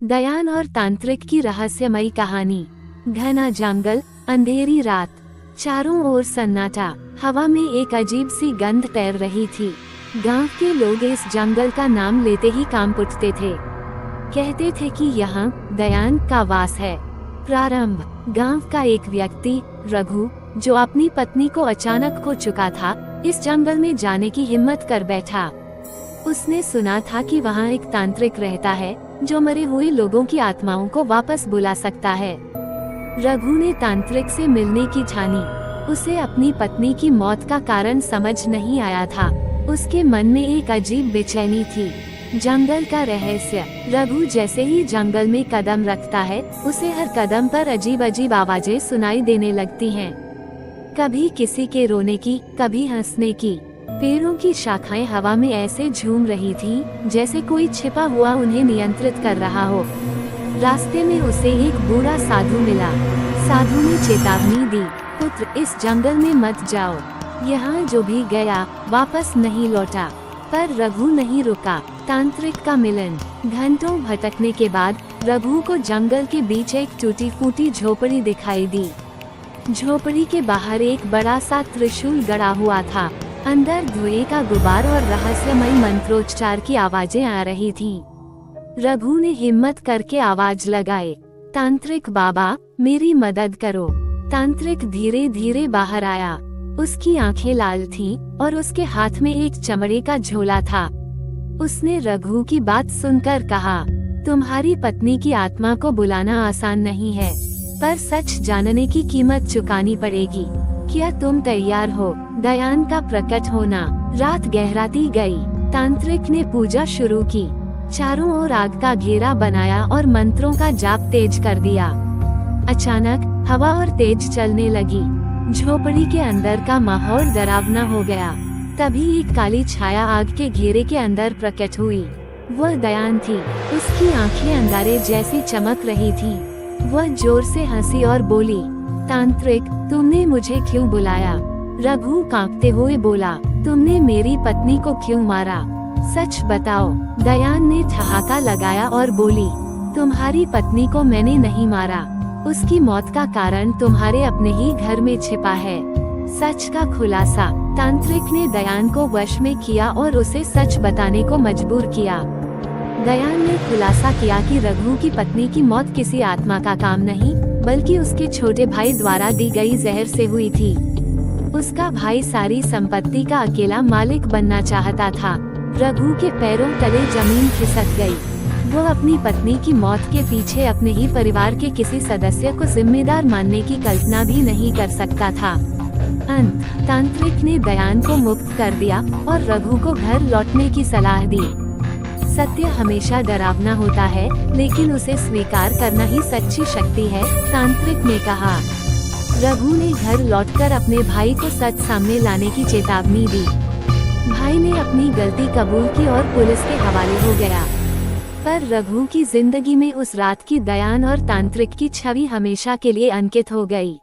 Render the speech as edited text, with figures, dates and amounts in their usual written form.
दयान और तांत्रिक की रहस्यमयी कहानी। घना जंगल, अंधेरी रात, चारों ओर सन्नाटा। हवा में एक अजीब सी गंध तैर रही थी। गांव के लोग इस जंगल का नाम लेते ही कांप उठते थे। कहते थे कि यहाँ दयान का वास है। प्रारंभ। गांव का एक व्यक्ति रघु, जो अपनी पत्नी को अचानक खो चुका था, इस जंगल में जाने की हिम्मत कर बैठा। उसने सुना था कि वहाँ एक तांत्रिक रहता है जो मरे हुए लोगों की आत्माओं को वापस बुला सकता है। रघु ने तांत्रिक से मिलने की ठानी। उसे अपनी पत्नी की मौत का कारण समझ नहीं आया था। उसके मन में एक अजीब बेचैनी थी। जंगल का रहस्य। रघु जैसे ही जंगल में कदम रखता है, उसे हर कदम पर अजीब अजीब आवाजें सुनाई देने लगती हैं। कभी किसी के रोने की, कभी हंसने की। पेड़ों की शाखाएं हवा में ऐसे झूम रही थीं, जैसे कोई छिपा हुआ उन्हें नियंत्रित कर रहा हो। रास्ते में उसे एक बूढ़ा साधु मिला। साधु ने चेतावनी दी, पुत्र, इस जंगल में मत जाओ। यहाँ जो भी गया वापस नहीं लौटा। पर रघु नहीं रुका। तांत्रिक का मिलन। घंटों भटकने के बाद रघु को जंगल के बीच एक टूटी फूटी झोपड़ी दिखाई दी। झोपड़ी के बाहर एक बड़ा सा त्रिशूल गड़ा हुआ था। अंदर धुएं का गुबार और रहस्यमय मंत्रोच्चार की आवाजें आ रही थीं। रघु ने हिम्मत करके आवाज लगाई, तांत्रिक बाबा, मेरी मदद करो। तांत्रिक धीरे धीरे बाहर आया। उसकी आंखें लाल थीं और उसके हाथ में एक चमड़े का झोला था। उसने रघु की बात सुनकर कहा, तुम्हारी पत्नी की आत्मा को बुलाना आसान नहीं है, पर सच जानने की कीमत चुकानी पड़ेगी। क्या तुम तैयार हो? दयान का प्रकट होना। रात गहराती गई। तांत्रिक ने पूजा शुरू की। चारों ओर आग का घेरा बनाया और मंत्रों का जाप तेज कर दिया। अचानक हवा और तेज चलने लगी। झोपड़ी के अंदर का माहौल डरावना हो गया। तभी एक काली छाया आग के घेरे के अंदर प्रकट हुई। वह दयान थी। उसकी आंखें अंगारे जैसी चमक रही थी। वह जोर से हंसी और बोली, तांत्रिक, तुमने मुझे क्यों बुलाया? रघु कांपते हुए बोला, तुमने मेरी पत्नी को क्यों मारा? सच बताओ। दयान ने ठहाका लगाया और बोली, तुम्हारी पत्नी को मैंने नहीं मारा। उसकी मौत का कारण तुम्हारे अपने ही घर में छिपा है। सच का खुलासा। तांत्रिक ने दयान को वश में किया और उसे सच बताने को मजबूर किया। दयान ने खुलासा किया कि रघु की पत्नी की मौत किसी आत्मा का काम नहीं, बल्कि उसके छोटे भाई द्वारा दी गई जहर से हुई थी। उसका भाई सारी संपत्ति का अकेला मालिक बनना चाहता था। रघु के पैरों तले जमीन खिसक गई। वो अपनी पत्नी की मौत के पीछे अपने ही परिवार के किसी सदस्य को जिम्मेदार मानने की कल्पना भी नहीं कर सकता था। अंत। तांत्रिक ने दयान को मुक्त कर दिया और रघु को घर लौटने की सलाह दी। सत्य हमेशा डरावना होता है, लेकिन उसे स्वीकार करना ही सच्ची शक्ति है, तांत्रिक ने कहा। रघु ने घर लौटकर अपने भाई को सच सामने लाने की चेतावनी दी। भाई ने अपनी गलती कबूल की और पुलिस के हवाले हो गया। पर रघु की जिंदगी में उस रात की दयान और तांत्रिक की छवि हमेशा के लिए अंकित हो गई।